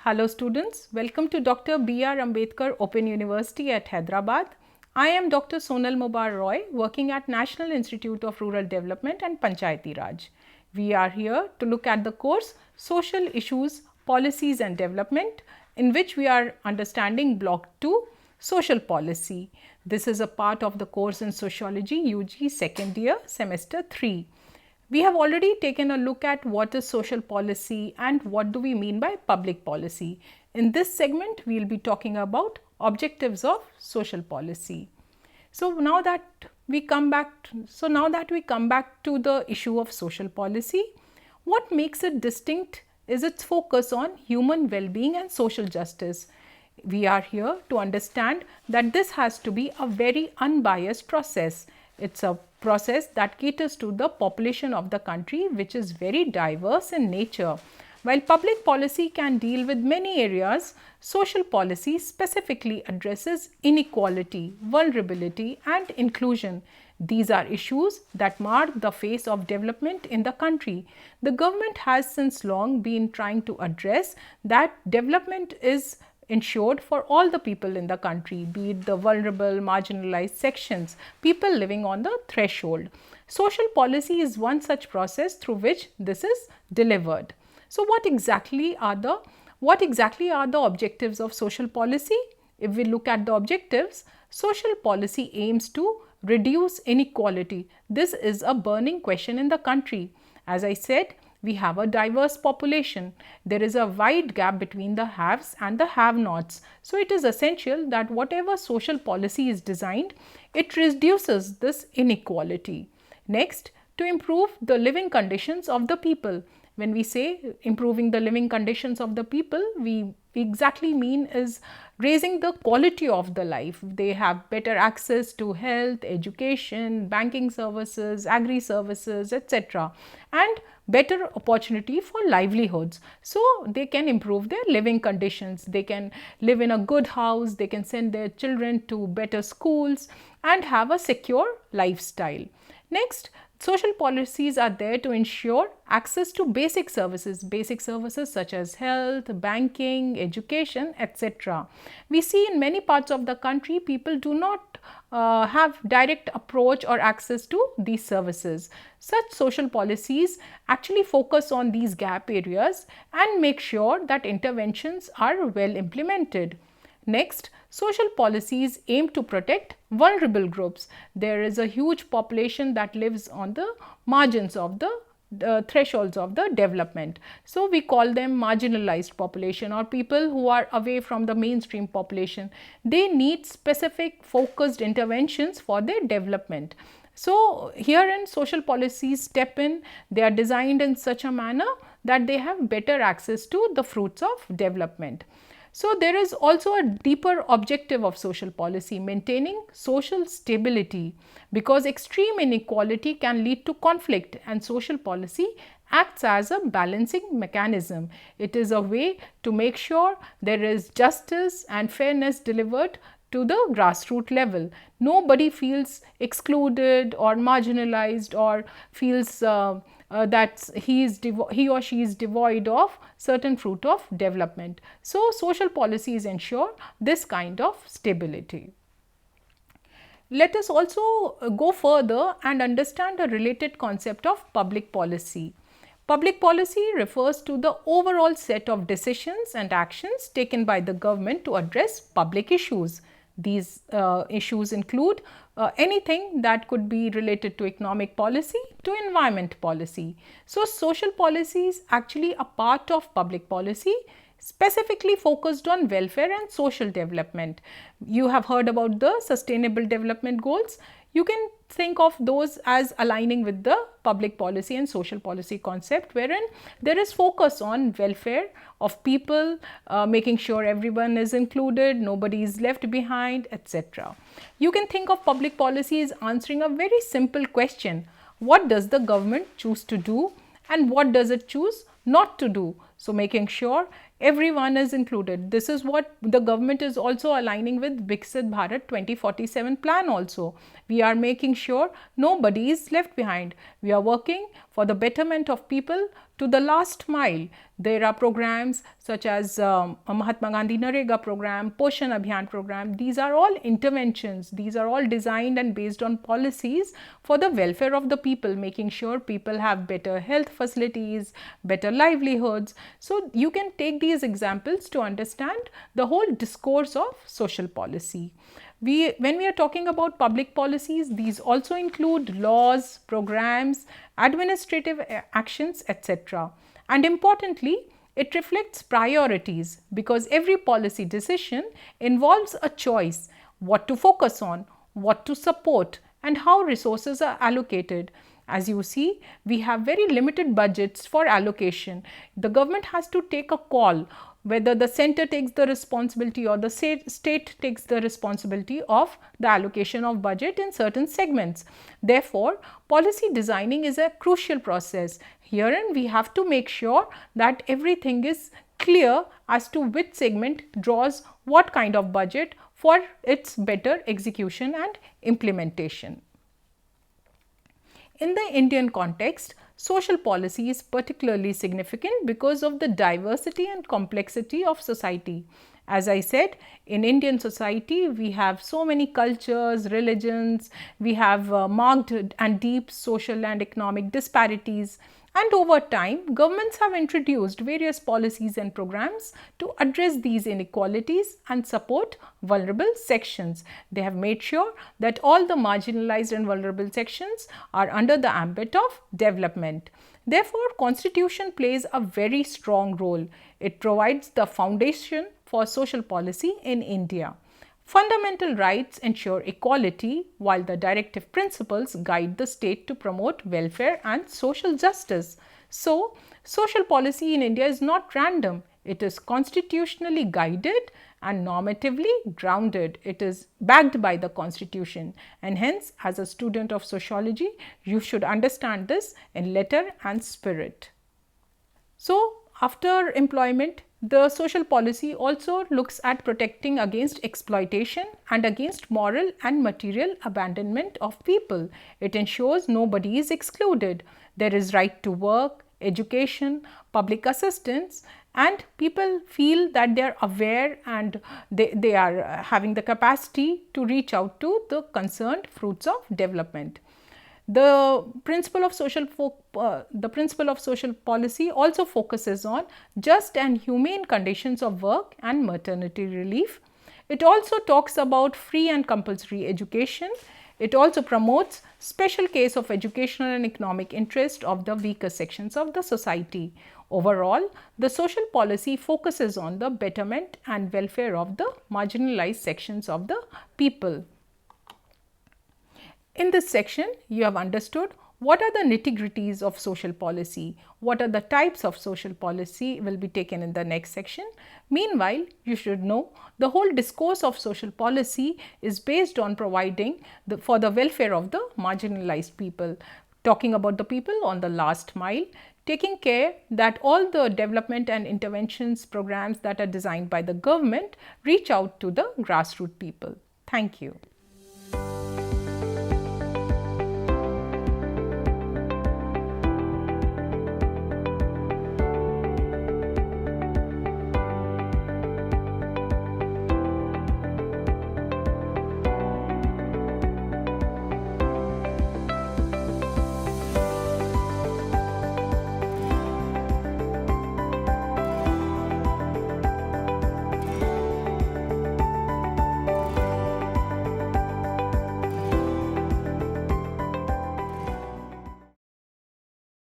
Hello students, welcome to Dr. B.R. Ambedkar Open University at Hyderabad. I am Dr. Sonal Mubar Roy, working at National Institute of Rural Development and Panchayati Raj. We are here to look at the course Social Issues, Policies and Development, in which we are understanding Block 2, Social Policy. This is a part of the course in Sociology UG second year, semester 3. We have already taken a look at what is social policy and what do we mean by public policy. In this segment, we will be talking about objectives of social policy. So now that we come back to the issue of social policy, what makes it distinct is its focus on human well-being and social justice. We are here to understand that this has to be a very unbiased process. It's a process that caters to the population of the country, which is very diverse in nature. While public policy can deal with many areas, social policy specifically addresses inequality, vulnerability and inclusion. These are issues that mark the face of development in the country. The government has since long been trying to address that development is ensured for all the people in the country, be it the vulnerable, marginalized sections, people living on the threshold. Social policy is one such process through which this is delivered. So what exactly are the objectives of social policy? If we look at the objectives, social policy aims to reduce inequality. This is a burning question in the country. As I said, we have a diverse population. There is a wide gap between the haves and the have-nots. So it is essential that whatever social policy is designed, it reduces this inequality. Next, to improve the living conditions of the people. When we say improving the living conditions of the people, we exactly mean is raising the quality of the life. They have better access to health, education, banking services, agri services, etc. and better opportunity for livelihoods. So they can improve their living conditions. They can live in a good house, they can send their children to better schools and have a secure lifestyle. Next, social policies are there to ensure access to basic services such as health, banking, education, etc. We see in many parts of the country, people do not have direct approach or access to these services. Such social policies actually focus on these gap areas and make sure that interventions are well implemented. Next, social policies aim to protect vulnerable groups. There is a huge population that lives on the margins of the thresholds of the development. So we call them marginalized population or people who are away from the mainstream population. They need specific focused interventions for their development. So herein social policies step in. They are designed in such a manner that they have better access to the fruits of development. So there is also a deeper objective of social policy, maintaining social stability, because extreme inequality can lead to conflict and social policy acts as a balancing mechanism. It is a way to make sure there is justice and fairness delivered to the grassroots level. Nobody feels excluded or marginalized or feels that he or she is devoid of certain fruit of development. So social policies ensure this kind of stability. Let us also go further and understand a related concept of public policy. Public policy refers to the overall set of decisions and actions taken by the government to address public issues. These issues include anything that could be related to economic policy to environment policy. So social policy is actually a part of public policy specifically focused on welfare and social development. You have heard about the Sustainable Development Goals. You can think of those as aligning with the public policy and social policy concept, wherein there is focus on welfare of people, making sure everyone is included, nobody is left behind, etc. You can think of public policy as answering a very simple question: what does the government choose to do and what does it choose not to do? So making sure Everyone is included. This is what the government is also aligning with Viksit Bharat 2047 plan also. We are making sure nobody is left behind. We are working for the betterment of people to the last mile. There are programs such as Mahatma Gandhi Narega program, Poshan Abhiyan program. These are all interventions. These are all designed and based on policies for the welfare of the people, making sure people have better health facilities, better livelihoods. So you can take these examples to understand the whole discourse of social policy. When we are talking about public policies, these also include laws, programs, administrative actions, etc. And importantly, it reflects priorities because every policy decision involves a choice: what to focus on, what to support, and how resources are allocated. As you see, we have very limited budgets for allocation. The government has to take a call whether the center takes the responsibility or the state takes the responsibility of the allocation of budget in certain segments. Therefore, policy designing is a crucial process. Herein, we have to make sure that everything is clear as to which segment draws what kind of budget for its better execution and implementation. In the Indian context, social policy is particularly significant because of the diversity and complexity of society. As I said, in Indian society, we have so many cultures, religions, we have marked and deep social and economic disparities. And over time, governments have introduced various policies and programs to address these inequalities and support vulnerable sections. They have made sure that all the marginalized and vulnerable sections are under the ambit of development. Therefore, Constitution plays a very strong role. It provides the foundation for social policy in India. Fundamental rights ensure equality, while the directive principles guide the state to promote welfare and social justice. So, social policy in India is not random. It is constitutionally guided and normatively grounded. It is backed by the Constitution, and hence, as a student of sociology, you should understand this in letter and spirit. So, after employment, the social policy also looks at protecting against exploitation and against moral and material abandonment of people. It ensures nobody is excluded. There is right to work, education, public assistance, and people feel that they are aware and they are having the capacity to reach out to the concerned fruits of development. The principle of social policy also focuses on just and humane conditions of work and maternity relief. It also talks about free and compulsory education. It also promotes special case of educational and economic interest of the weaker sections of the society. Overall, the social policy focuses on the betterment and welfare of the marginalized sections of the people. In this section, you have understood what are the nitty-gritties of social policy, what are the types of social policy will be taken in the next section. Meanwhile, you should know the whole discourse of social policy is based on providing for the welfare of the marginalized people, talking about the people on the last mile, taking care that all the development and interventions programs that are designed by the government reach out to the grassroots people. Thank you.